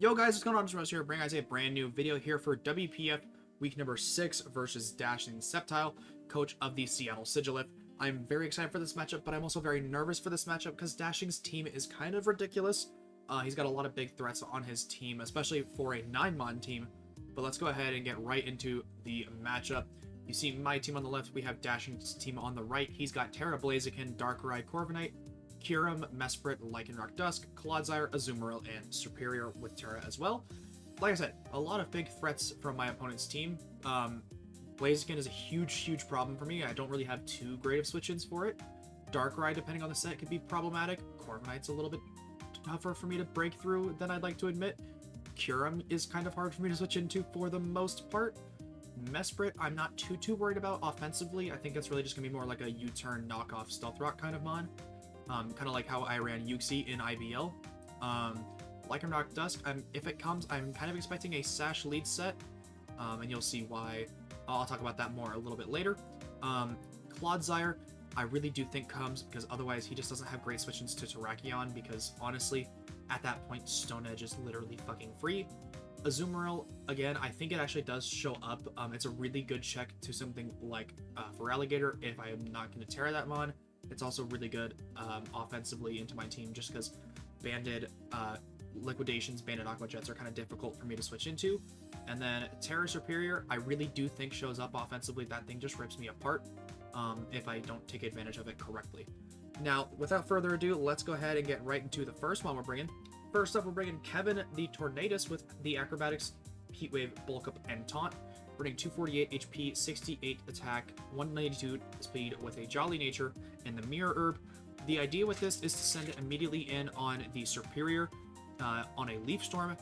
Yo guys, what's going on? Just here, bringing guys a brand new video here for WPF week number 6 versus Dashingsceptile, coach of the Seattle Sigilith. I'm very excited for this matchup, but I'm also very nervous for this matchup because Dashing's team is kind of ridiculous. He's got a lot of big threats on his team, especially for a 9-mon team. But let's go ahead and get right into the matchup. You see my team on the left, we have Dashing's team on the right. He's got Terra, Blaziken, Darkrai, Corviknight, Kyurem, Mesprit, Lycanroc Dusk, Clodsire, Azumarill, and Superior with Terra as well. Like I said, a lot of big threats from my opponent's team. Blaziken is a huge problem for me. I don't really have too great of switch-ins for it. Darkrai, depending on the set, could be problematic. Corviknight's a little bit tougher for me to break through than I'd like to admit. Kyurem is kind of hard for me to switch into for the most part. Mesprit, I'm not too worried about offensively. I think it's really just going to be more like a U-turn knockoff Stealth Rock kind of mon. Kind of like how I ran Yuxi in IBL. Lycanroc Dusk, if it comes, I'm kind of expecting a Sash lead set, and you'll see why. I'll talk about that more a little bit later. Clodsire, I really do think comes, because otherwise he just doesn't have great switch-ins to Terrakion, because honestly, at that point, Stone Edge is literally fucking free. Azumarill, again, I think it actually does show up. It's a really good check to something like Feraligatr if I am not going to Terra that mon. It's also really good offensively into my team just because Banded Liquidations, Banded Aqua Jets are kind of difficult for me to switch into. And then Terra Superior, I really do think shows up offensively. That thing just rips me apart if I don't take advantage of it correctly. Now, without further ado, let's go ahead and get right into the first one we're bringing. First up, we're bringing Kevin the Tornadus with the Acrobatics, Heat Wave, Bulk Up, and Taunt. Running 248 HP, 68 attack, 192 speed with a Jolly Nature and the Mirror Herb. The idea with this is to send it immediately in on the Superior on a Leaf Storm,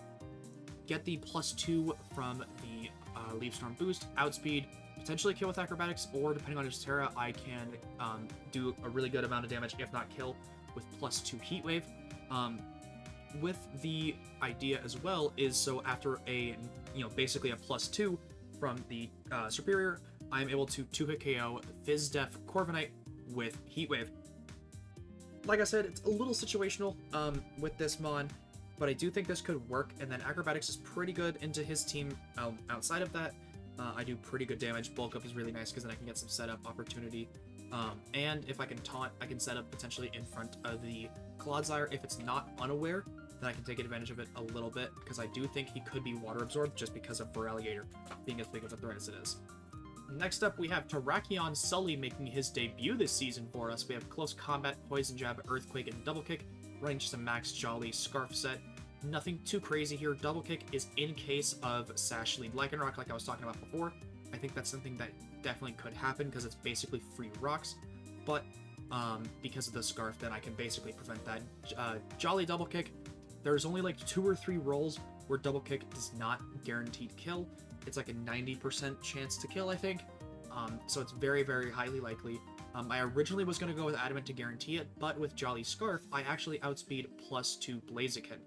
get the +2 from the Leaf Storm boost, outspeed, potentially kill with Acrobatics, or depending on his Terra, I can do a really good amount of damage, if not kill, with +2 Heat Wave. With the idea as well is so after a, basically a +2 from the Superior, I'm able to 2-hit KO Fizz Def Corviknight with Heat Wave. Like I said, it's a little situational with this mon, but I do think this could work, and then Acrobatics is pretty good into his team. Outside of that, I do pretty good damage. Bulk Up is really nice because then I can get some setup opportunity. And if I can taunt, I can set up potentially in front of the Clodsire. If it's not unaware, then I can take advantage of it a little bit, because I do think he could be water absorbed just because of Feraligatr being as big of a threat as it is. Next up, we have Terrakion Sully making his debut this season for us. We have Close Combat, Poison Jab, Earthquake, and Double Kick, running just a Max Jolly Scarf set. Nothing too crazy here. Double Kick is in case of Sash Lead Lycanroc, like I was talking about before. I think that's something that definitely could happen because it's basically free rocks, but because of the Scarf, then I can basically prevent that. Jolly Double Kick, there's only like 2 or 3 rolls where Double Kick does not guaranteed kill. It's like a 90% chance to kill, I think. So it's very highly likely. I originally was going to go with Adamant to guarantee it, but with Jolly Scarf, I actually outspeed +2 Blaziken.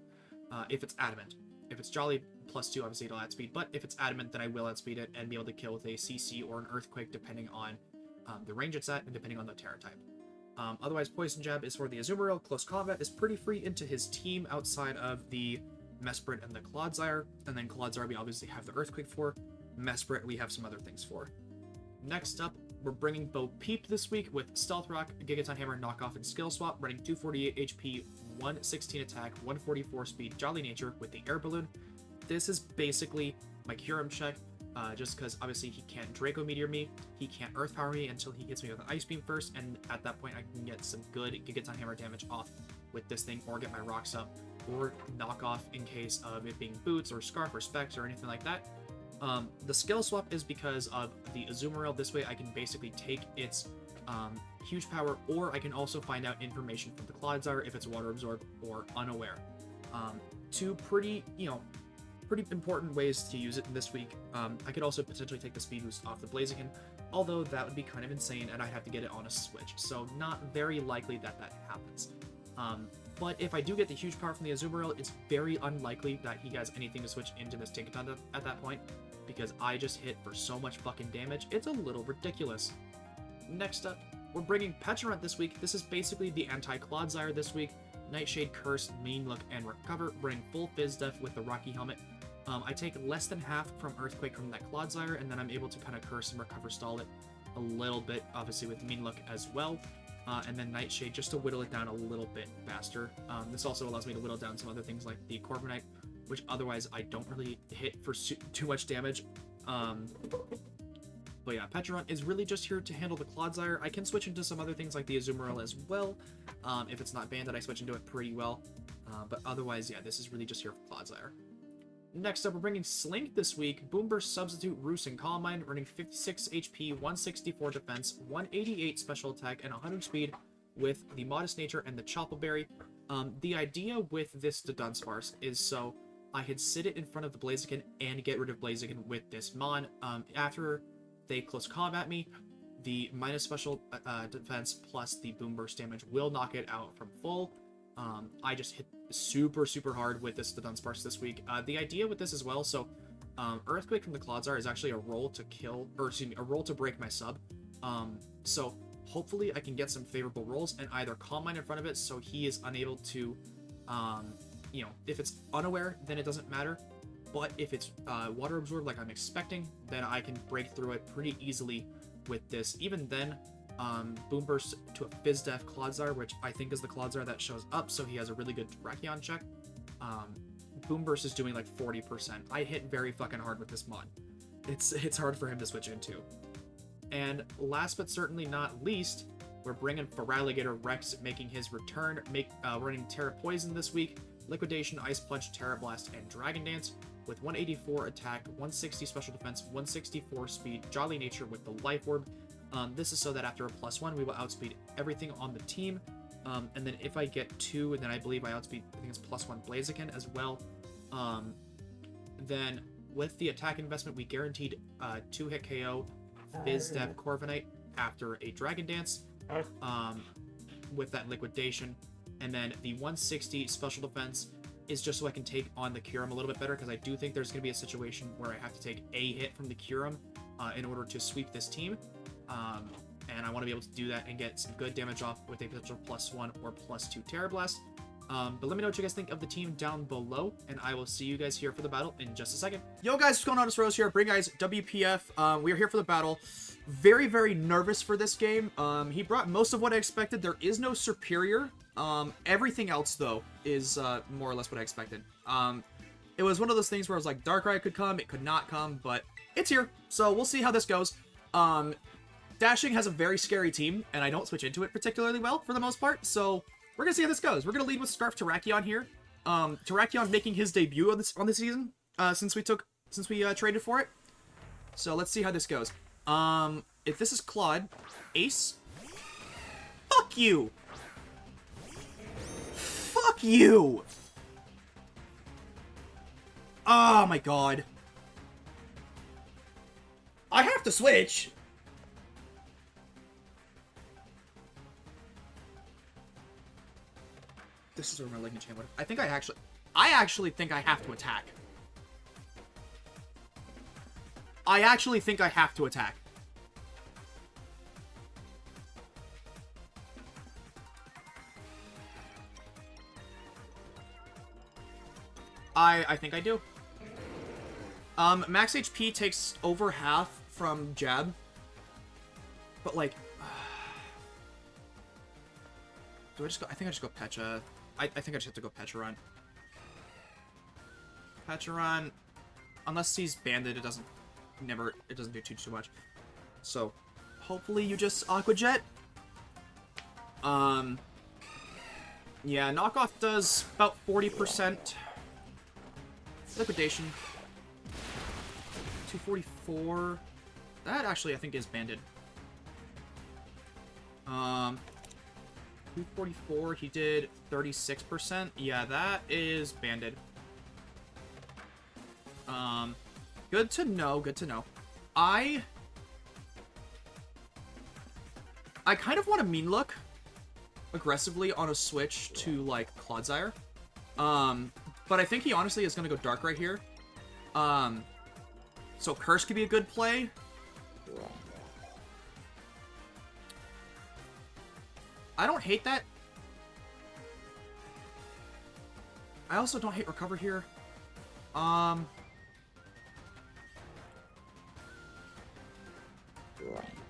If it's Adamant. If it's Jolly +2, obviously it'll outspeed, but if it's Adamant, then I will outspeed it and be able to kill with a CC or an Earthquake, depending on the range it's at and depending on the Terra type. Otherwise, Poison Jab is for the Azumarill. Close Combat is pretty free into his team outside of the Mesprit and the Clodsire. And then Clodsire we obviously have the Earthquake for. Mesprit we have some other things for. Next up, we're bringing Bo Peep this week with Stealth Rock, Gigaton Hammer, Knockoff, and Skill Swap, running 248 HP, 116 attack, 144 speed, Jolly Nature with the Air Balloon. This is basically my Kyurem check, just because obviously he can't Draco Meteor me, he can't Earth Power me until he hits me with an Ice Beam first, and at that point I can get some good Gigaton Hammer damage off with this thing, or get my rocks up, or knock off in case of it being Boots, or Scarf, or Specs, or anything like that. The Skill Swap is because of the Azumarill. This way I can basically take its huge power, or I can also find out information from the Clodsire if it's water absorbed or unaware. Two pretty important ways to use it this week. I could also potentially take the speed boost off the Blaziken, although that would be kind of insane and I'd have to get it on a switch, so not very likely that happens. But if I do get the huge power from the Azumarill, it's very unlikely that he has anything to switch into this Tinkaton at that point, because I just hit for so much fucking damage, it's a little ridiculous. Next up, we're bringing Pecharunt this week. This is basically the anti-Clodsire this week. Nightshade, Curse, Mean Look, and Recover, bring full Fizz Def with the Rocky Helmet. I take less than half from Earthquake from that Clodsire, and then I'm able to kind of Curse and Recover stall it a little bit, obviously with Mean Look as well. And then Nightshade just to whittle it down a little bit faster. This also allows me to whittle down some other things like the Corviknight, which otherwise I don't really hit for too much damage. But yeah, Pecharunt is really just here to handle the Clodsire. I can switch into some other things like the Azumarill as well. If it's not banded, I switch into it pretty well. But otherwise, yeah, this is really just here for Clodsire. Next up, we're bringing Slink this week. Boomburst, Substitute, Roost, and Calm Mind, earning 56 HP, 164 defense, 188 special attack, and 100 speed with the Modest Nature and the Chople Berry. The idea with this Dunsparce is so I could sit it in front of the Blaziken and get rid of Blaziken with this Mon. After they close combat me, the minus special defense plus the Boomburst damage will knock it out from full. I just hit super hard with this Dunsparce this week. The idea with this as well, so Earthquake from the Clodsire is actually a roll to kill, or excuse me, a roll to break my sub. So hopefully I can get some favorable rolls and either Calm Mind in front of it so he is unable to, you know, if it's unaware, then it doesn't matter. But if it's Water Absorb like I'm expecting, then I can break through it pretty easily with this. Even then, Boomburst to a Fizz Def Clodsire, which I think is the Clodsire that shows up, so he has a really good Terrakion check. Boomburst is doing like 40%. I hit very fucking hard with this mod. It's hard for him to switch into. And last but certainly not least, we're bringing Feraligatr Rex making his return, running Terra Poison this week, Liquidation, Ice Punch, Terra Blast, and Dragon Dance with 184 attack, 160 special defense, 164 speed, Jolly Nature with the Life Orb. This is so that after a +1, we will outspeed everything on the team. And then if I get 2, and then I believe I outspeed, I think it's +1 Blaziken as well. Then with the attack investment, we guaranteed 2-hit KO Fizz Def Corviknight after a Dragon Dance with that Liquidation. And then the 160 special defense is just so I can take on the Kyurem a little bit better, because I do think there's going to be a situation where I have to take a hit from the Kyurem in order to sweep this team. And I want to be able to do that and get some good damage off with a potential +1 or +2 Terra Blast. But let me know what you guys think of the team down below, and I will see you guys here for the battle in just a second. Yo guys, what's going on? It's Rose here. Bring guys WPF. We are here for the battle. Very nervous for this game. He brought most of what I expected. There is no Superior. Everything else though is more or less what I expected. It was one of those things where I was like, Darkrai could come, it could not come, but it's here. So we'll see how this goes. Dashing has a very scary team, and I don't switch into it particularly well for the most part, so we're gonna see how this goes. We're gonna lead with Scarf Terrakion here. Terrakion making his debut on this season, since we traded for it. So let's see how this goes. If this is Claude, Ace, fuck you! Fuck you! Oh my god. I have to switch! This is where my Lightning Chain would. I actually think I have to attack. I actually think I have to attack. I think I do. Max HP takes over half from Jab. But like, do I just go? I think I just go Pecha. I think I just have to go Pecharunt. Pecharunt, unless he's banded, it doesn't do too much. So hopefully you just Aqua Jet. Yeah, knockoff does about 40%. Liquidation. 244. That actually I think is banded. 244, he did 36%. Yeah, that is banded. Good to know, good to know. I kind of want to Mean Look aggressively on a switch to, like, Clodsire. But I think he honestly is going to go Dark right here. So Curse could be a good play. I don't hate that. I also don't hate recover here. I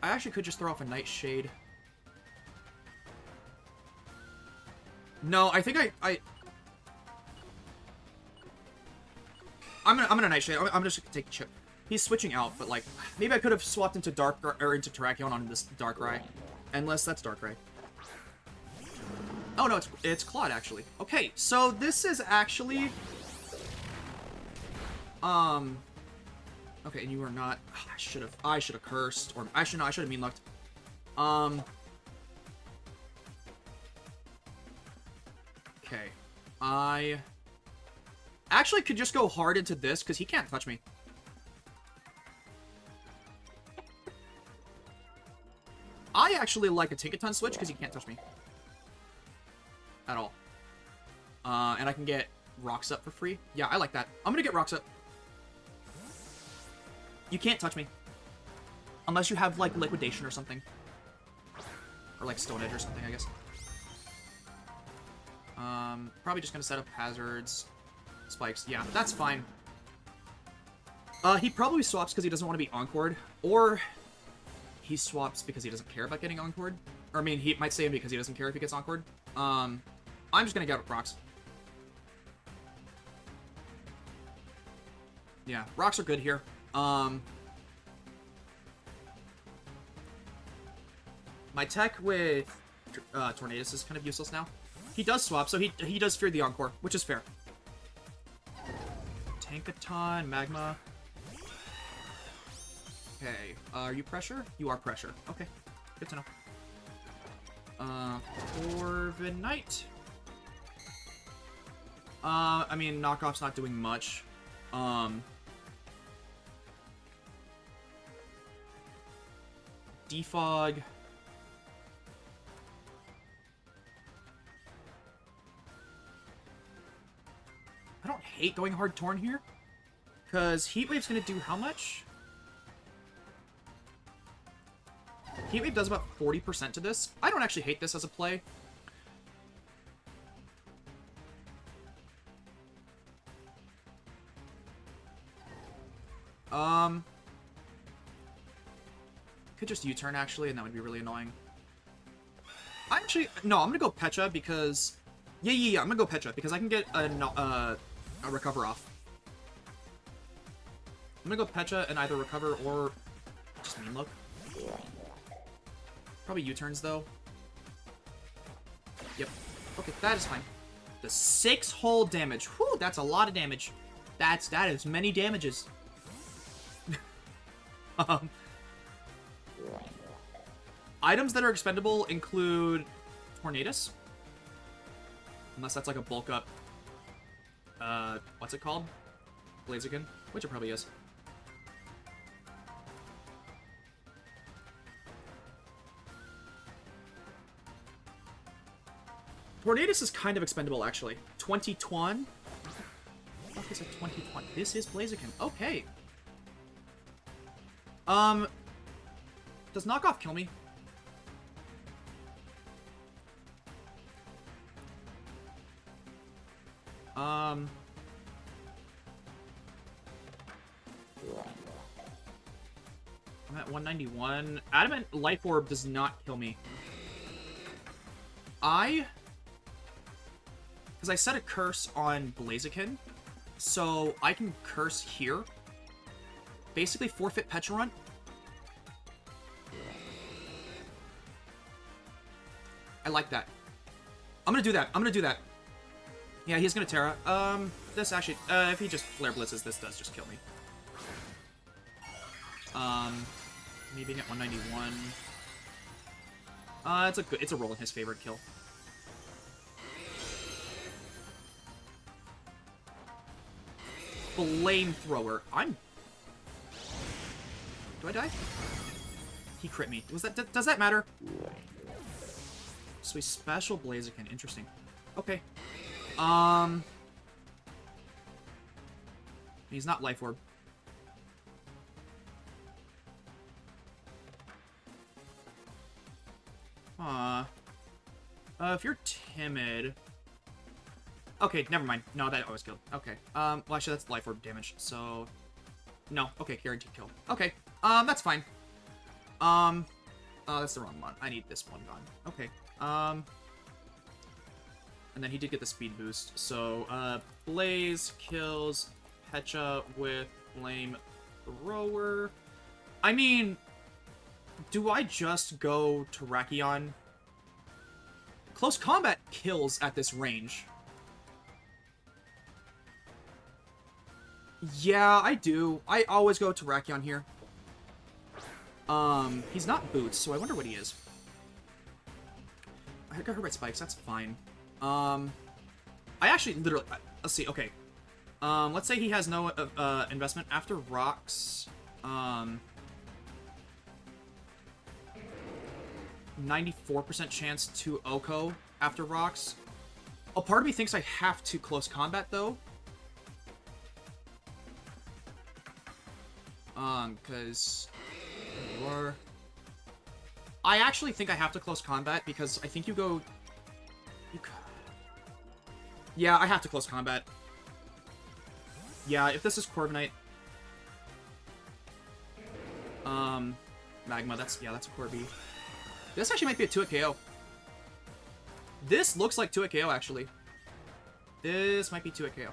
actually could just throw off a Nightshade. No, I think I'm gonna Nightshade. I'm just gonna take a chip. He's switching out, but like maybe I could have swapped into into Terrakion on this Darkrai, unless that's Darkrai. Oh no, it's Claude actually. Okay, so this is actually okay, and you are not. I should have cursed, or I should have mean lucked. Okay, I actually could just go hard into this because he can't touch me. I actually like a Tinkaton switch because he can't touch me at all. And I can get Rocks Up for free. Yeah, I like that. I'm gonna get Rocks Up. You can't touch me. Unless you have, like, Liquidation or something. Or, like, Stone Edge or something, I guess. Probably just gonna set up hazards. Spikes. Yeah, that's fine. He probably swaps because he doesn't want to be Encored. Or he swaps because he doesn't care about getting Encored. Or, I mean, he might say him because he doesn't care if he gets Encored. I'm just gonna get rocks. Yeah, rocks are good here. My tech with Tornadus is kind of useless now. He does swap, so he does fear the Encore, which is fair. Tankaton, Magma. Okay, are you pressure? You are pressure. Okay, good to know. Corviknight. I mean, knockoff's not doing much. Defog. I don't hate going hard Torn here, because Heat Wave's gonna do how much? Heat Wave does about 40% to this. I don't actually hate this as a play. Could just U-turn actually, and that would be really annoying. No, I'm gonna go Pecha because, yeah, I'm gonna go Pecha because I can get a recover off. I'm gonna go Pecha and either recover or just mean look. Probably U-turns though. Yep. Okay, that is fine. The 6 hull damage. Whew, that's a lot of damage. That is many damages. Items that are expendable include Tornadus. Unless that's like a bulk up. What's it called? Blaziken? Which it probably is. Tornadus is kind of expendable, actually. 20-Twan? I thought they said 20-Twan. This is Blaziken. Okay. Does knockoff kill me? I'm at 191. Adamant Life Orb does not kill me. Because I set a curse on Blaziken, so I can curse here. Basically forfeit Pecha Run. I like that. I'm gonna do that. Yeah, he's gonna Terra. This actually, if he just Flare Blitzes, this does just kill me. Me being at 191. It's a roll in his favorite kill. Flamethrower. Do I die? He crit me. Does that matter? So he's special Blaziken. Interesting. Okay. He's not Life Orb. If you're timid, Okay, never mind. No, that always killed. Okay. Well, actually, that's life orb damage, so... No. Okay, guaranteed kill. Okay. That's fine. Oh, that's the wrong one. I need this one gone. Okay. And then he did get the speed boost. So, Blaze kills Pecha with Flamethrower. I mean, do I just go Terrakion? Close combat kills at this range. Yeah, I do. I always go Terrakion here. He's not Boots, so I wonder what he is. I got hurt by spikes, that's fine. I actually literally... Let's see, okay. Let's say he has no investment after rocks. 94% chance to Oko after rocks. A part of me thinks I have to close combat, though. Because... I actually think I have to close combat, because I think you go... Yeah, I have to close combat. Yeah, if this is Corviknight... Magma, that's a Corby. This actually might be a 2-hit KO. This looks like 2-hit KO, actually. This might be 2-hit KO.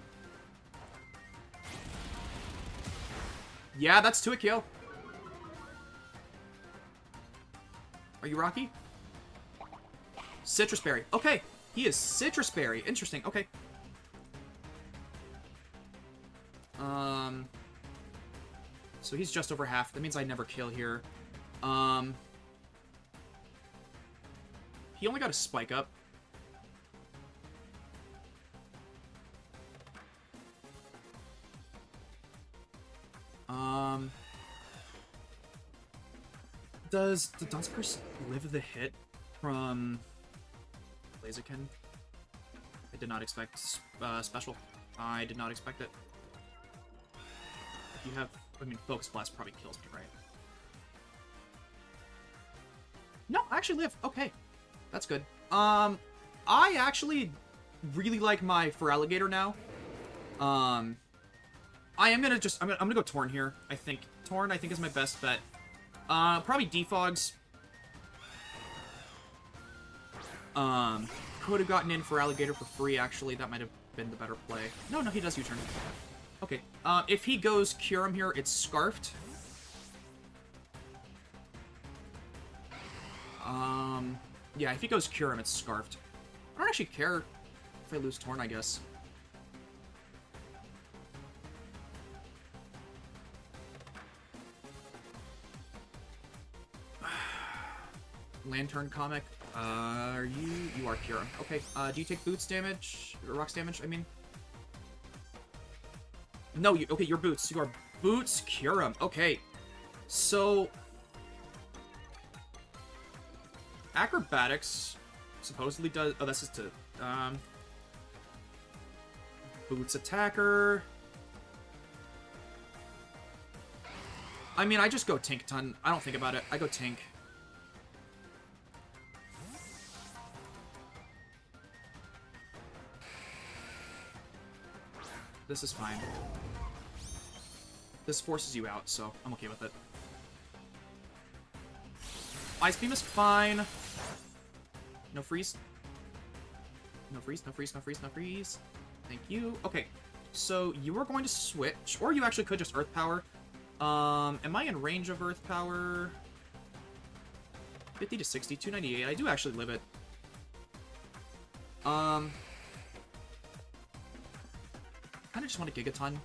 Yeah, that's 2-hit KO. Are you Rocky? Citrus Berry. Okay, he is Citrus Berry. Interesting, okay. So he's just over half. That means I never kill here. He only got a spike up. Does the Dunsparce live the hit from Blaziken? I did not expect special. I did not expect it. If you have, I mean, Focus Blast probably kills me, right? No, I actually live. Okay, that's good. I actually really like my Feraligatr now. I am gonna just, I'm gonna go Torn here. I think Torn, is my best bet. Probably Defogs. Could have gotten in Feraligatr for free, actually. That might have been the better play. No, he does U-turn. Okay. If he goes Kyurem here, it's Scarfed. Yeah, if he goes Kyurem, it's Scarfed. I don't actually care if I lose Torn, I guess. Lantern Comic. You are Kyurem. Okay, do you take Boots damage? Or Rocks damage, I mean? No, okay, you're Boots. You are Boots Kyurem. Okay. So... Acrobatics supposedly does... Oh, this is to... Boots Attacker... I mean, I just go Tink ton. I don't think about it. I go Tink. This is fine. This forces you out, so I'm okay with it. Ice Beam is fine. No freeze. No freeze, no freeze, no freeze, no freeze. Thank you. Okay, so you are going to switch, or you actually could just Earth Power. Am I in range of Earth Power? 50 to 60, 298. I do actually live it. Kind of just want to Gigaton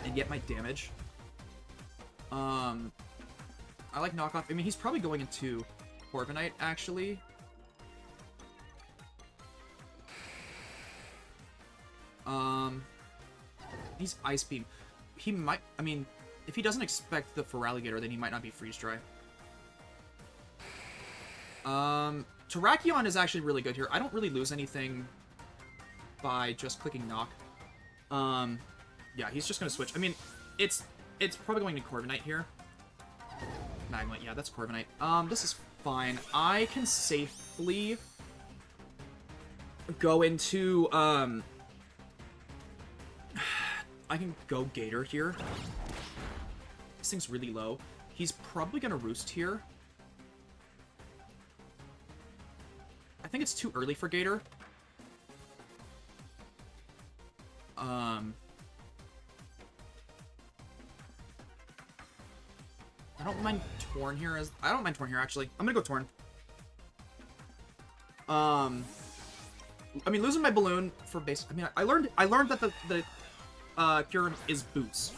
and get my damage. I like knockoff. I mean, he's probably going into Corviknight, actually. He's Ice Beam. He might, I mean, if he doesn't expect the Feraligatr, then he might not be Freeze Dry. Terrakion is actually really good here. I don't really lose anything by just clicking Knock. Yeah, he's just gonna switch. I mean, it's probably going to Corviknight here. Magma, yeah, that's Corviknight. This is fine. I can safely go into, I can go Gator here. This thing's really low. He's probably gonna roost here. I think it's too early for Gator. I don't mind Torn here. I don't mind Torn here, actually. I'm gonna go Torn. I mean, losing my balloon for base. I mean, I learned that the cure is boots.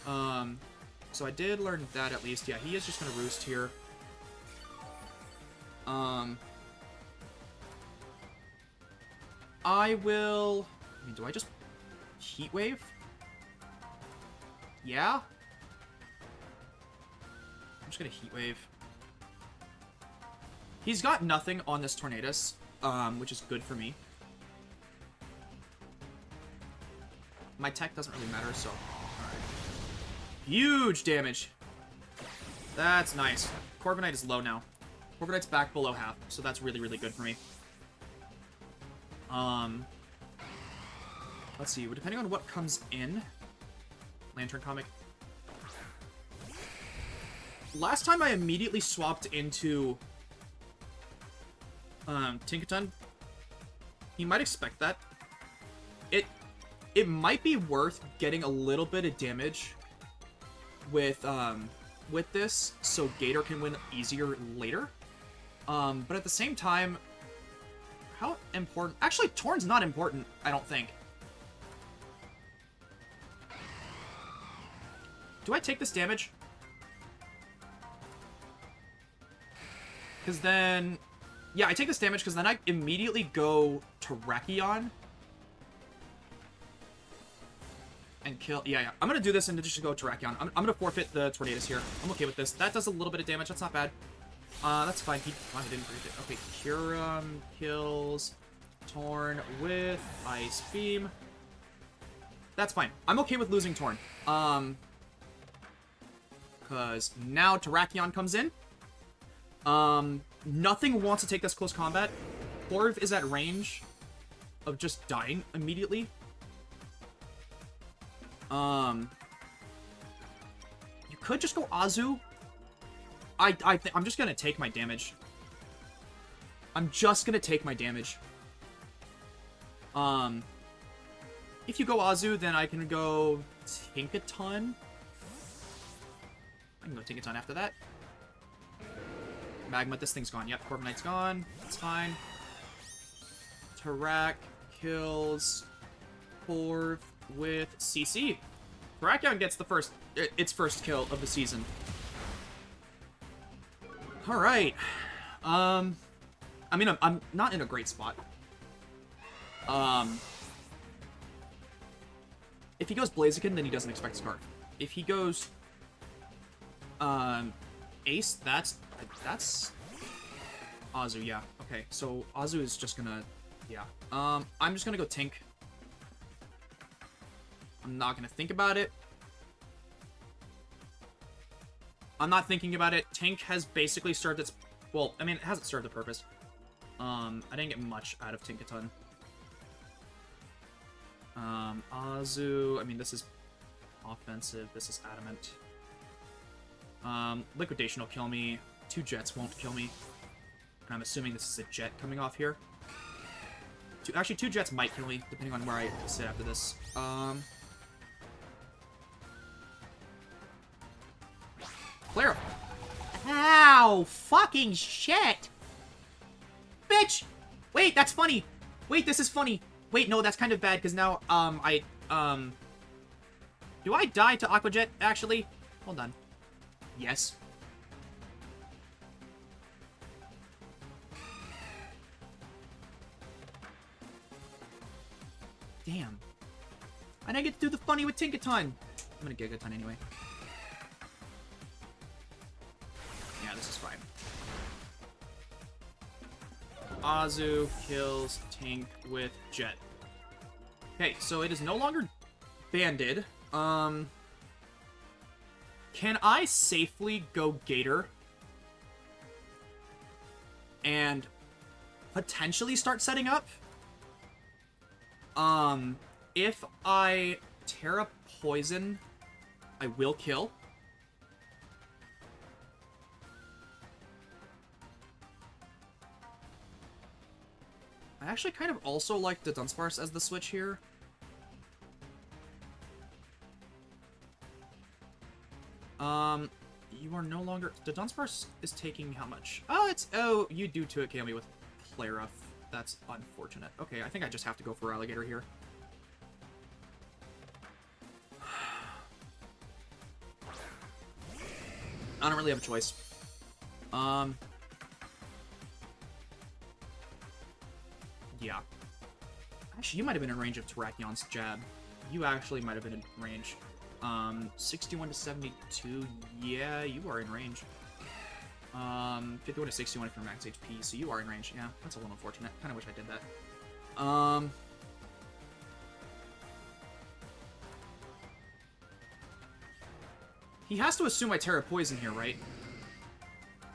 So I did learn that at least. Yeah, he is just gonna roost here. I will. I mean, do I just Heat Wave? Yeah. I'm just gonna Heat Wave. He's got nothing on this Tornadus, which is good for me. My tech doesn't really matter, so... Alright. Huge damage! That's nice. Corviknight is low now. Corviknight's back below half, so that's really, really good for me. Let's see, depending on what comes in... Lantern Comic. Last time I immediately swapped into... Tinkaton. He might expect that. It might be worth getting a little bit of damage with this, so Gator can win easier later. But at the same time, how important... Actually, Torn's not important, I don't think. Do I take this damage? Because then... Yeah, I take this damage because then I immediately go Terrakion. And kill... Yeah. I'm going to do this and just go Terrakion. I'm going to forfeit the Tornadus here. I'm okay with this. That does a little bit of damage. That's not bad. That's fine. He didn't break it. Okay, Curum kills Torn with Ice Beam. That's fine. I'm okay with losing Torn. Because now Terrakion comes in. Nothing wants to take this close combat. Corv is at range of just dying immediately. You could just go Azu. I'm just gonna take my damage. I'm just gonna take my damage. If you go Azu, then I can go Tinkaton. I can go Tinkaton after that. Magma, this thing's gone. Yep, Corviknight's gone. That's fine. Terrak kills Corv with CC. Terrakion gets its first kill of the season. Alright. I mean, I'm not in a great spot. If he goes Blaziken, then he doesn't expect Scarf. If he goes Ace, that's Azu, yeah. Okay, so Azu is just gonna... Yeah. I'm just gonna go Tink. I'm not gonna think about it. I'm not thinking about it. Tink has basically served its... Well, I mean, it hasn't served a purpose. I didn't get much out of Tinkaton. Azu... I mean, this is offensive. This is Adamant. Liquidation will kill me. 2 Jets won't kill me. And I'm assuming this is a Jet coming off here. Actually, 2 Jets might kill me, depending on where I sit after this. Clara. Ow! Fucking shit! Bitch! Wait, that's funny! Wait, this is funny! Wait, no, that's kind of bad, because now, do I die to Aqua Jet, actually? Hold on. Yes. Damn. I didn't get to do the funny with Tinkaton. I'm gonna Gigaton anyway. Yeah, this is fine. Azu kills Tink with Jet. Okay, so it is no longer banded. Can I safely go Gator and potentially start setting up. If I Terra Poison, I will kill. I actually kind of also like the Dunsparce as the switch here. You are no longer... The Dunsparce is taking how much? Oh, it's... Oh, you do 2 it KO me with Play Rough. That's unfortunate. Okay, I think I just have to go for Alligator here. I don't really have a choice. Yeah. Actually, you might have been in range of Terrakion's jab. You actually might have been in range. 61 to 72. Yeah, you are in range. 51 to 61 for max HP, so you are in range. Yeah, that's a little unfortunate. Kind of wish I did that. He has to assume I Terra Poison here, right?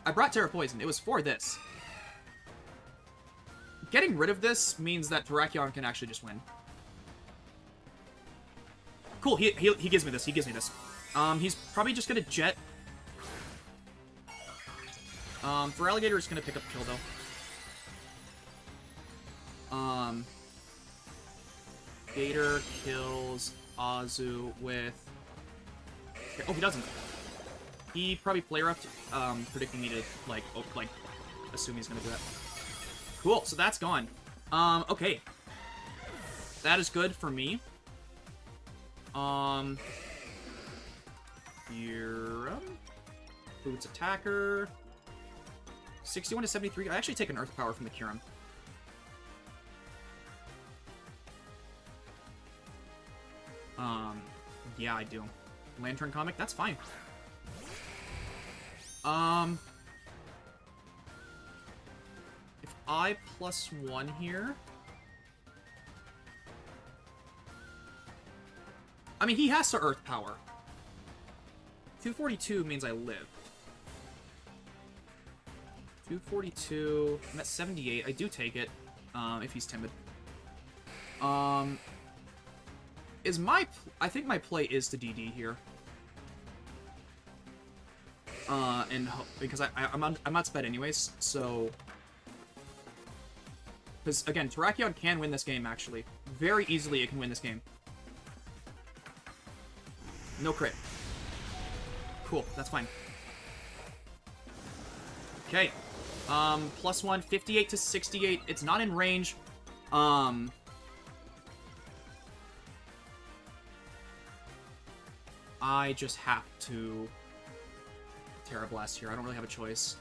I brought Terra Poison. It was for this. Getting rid of this means that Terrakion can actually just win. Cool, he gives me this. He gives me this. He's probably just gonna Jet. For Alligator, it's gonna pick up kill, though. Gator kills Azu with... Oh, he doesn't. He probably Play Roughed, predicting me to, like, assume he's gonna do that. Cool, so that's gone. Okay. That is good for me. Here, Boots Attacker. 61 to 73. I actually take an Earth Power from the Kyurem. Yeah, I do. Lantern Comic, that's fine. If I +1 here... I mean, he has to Earth Power. 242 means I live. 242... I'm at 78. I do take it, if he's timid. Is my... I think my play is to DD here. And because I'm not sped anyways, so... Because, again, Terrakion can win this game, actually. Very easily it can win this game. No crit. Cool, that's fine. Okay. +1, 58 to 68. It's not in range. I just have to Terra Blast here. I don't really have a choice.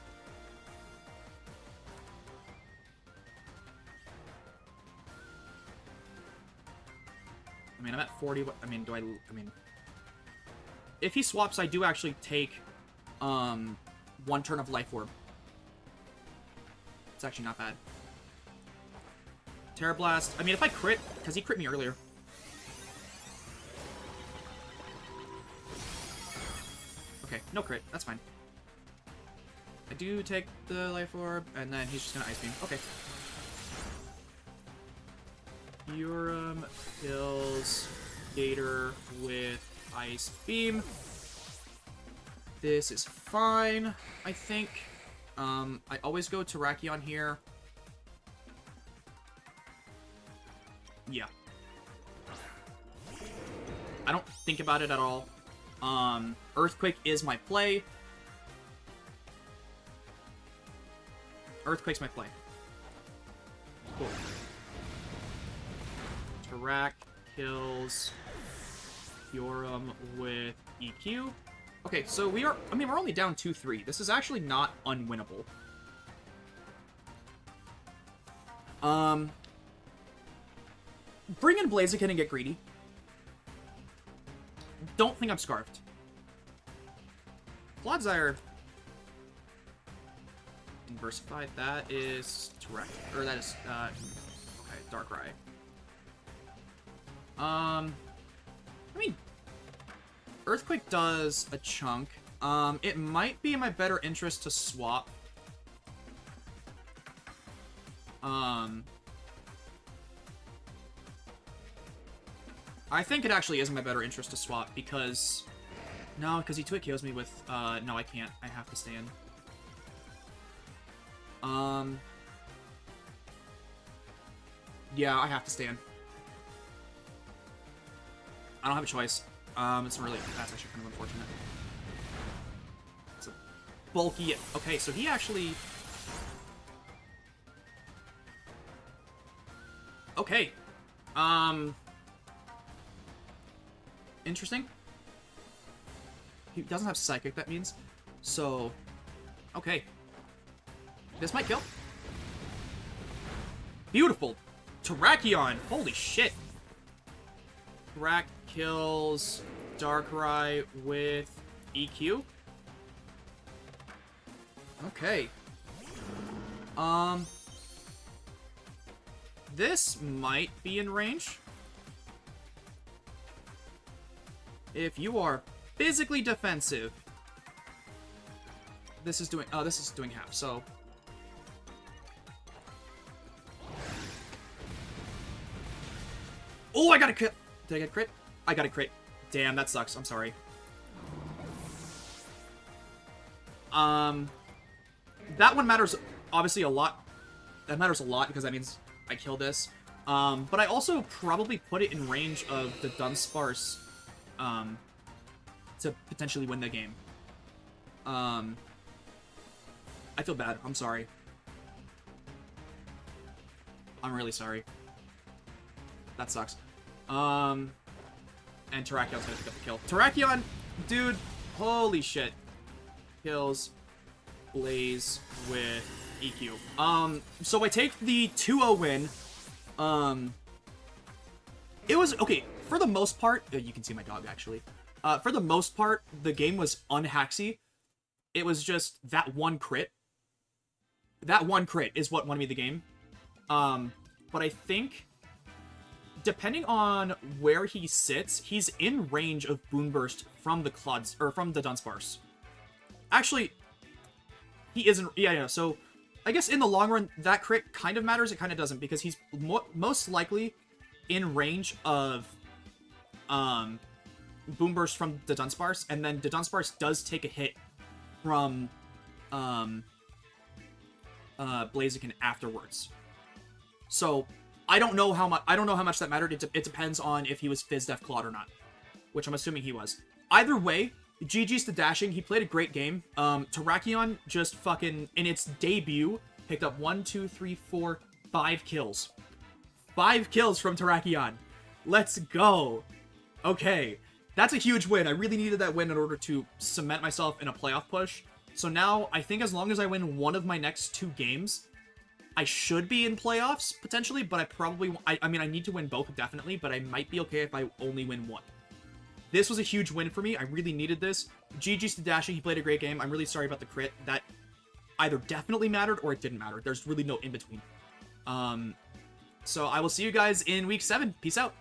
I mean, I'm at 40. I mean, do I mean... If he swaps, I do actually take, 1 turn of Life Orb. It's actually not bad. Terra Blast. I mean, if I crit, because he crit me earlier. Okay, no crit. That's fine. I do take the Life Orb, and then he's just gonna Ice Beam. Okay. Kyurem kills Gator with Ice Beam. This is fine, I think. I always go Terrakion here. Yeah. I don't think about it at all. Earthquake is my play. Earthquake's my play. Cool. Terrak kills Kyurem with EQ. Okay, so we are... I mean, we're only down 2-3. This is actually not unwinnable. Bring in Blaziken and get greedy. Don't think I'm Scarfed. Clodsire. Inversified. That is Terrak. Or that is... okay, Darkrai. I mean... Earthquake does a chunk. It might be in my better interest to swap. I think it actually is in my better interest to swap because... No, because he 2-hit KOs me with... No, I can't. I have to stay in. Yeah, I have to stay in. I don't have a choice. It's really... That's actually kind of unfortunate. It's a bulky... Okay, so he actually... Okay. Interesting. He doesn't have Psychic, that means. So... Okay. This might kill. Beautiful. Terrakion. Holy shit. Terrak kills Darkrai with EQ. Okay. This might be in range. If you are physically defensive. This is doing half, so... Oh, I got a crit! Did I get a crit? I got a crit. Damn, that sucks. I'm sorry. That one matters obviously a lot. That matters a lot because that means I kill this. But I also probably put it in range of the Dunsparce, to potentially win the game. I feel bad. I'm sorry. I'm really sorry. That sucks. And Terrakion's gonna pick up the kill. Terrakion, dude, holy shit. Kills Blaze with EQ. So I take the 2-0 win. It was, okay, for the most part, you can see my dog, actually. For the most part, the game was unhacksy. It was just that one crit. That one crit is what won me the game. But I think, depending on where he sits, he's in range of Boonburst from the Clods, or from the Dunsparce. Actually, he isn't, yeah, so I guess in the long run, that crit kind of matters, it kind of doesn't, because he's most likely in range of, Boomburst from the Dunsparce, and then the Dunsparce does take a hit from, Blaziken afterwards. So, I don't know how much that mattered. It depends on if he was Fizz Def Clawed or not, which I'm assuming he was. Either way, GG's to Dashing. He played a great game. Terrakion just fucking, in its debut, picked up 1, 2, 3, 4, 5 kills. 5 kills from Terrakion. Let's go. Okay. That's a huge win. I really needed that win in order to cement myself in a playoff push. So now, I think as long as I win one of my next 2 games, I should be in playoffs, potentially, but I mean, I need to win both, definitely, but I might be okay if I only win one. This was a huge win for me. I really needed this. GG's to Dashing. He played a great game. I'm really sorry about the crit. That either definitely mattered or it didn't matter. There's really no in-between. So I will see you guys in week 7. Peace out.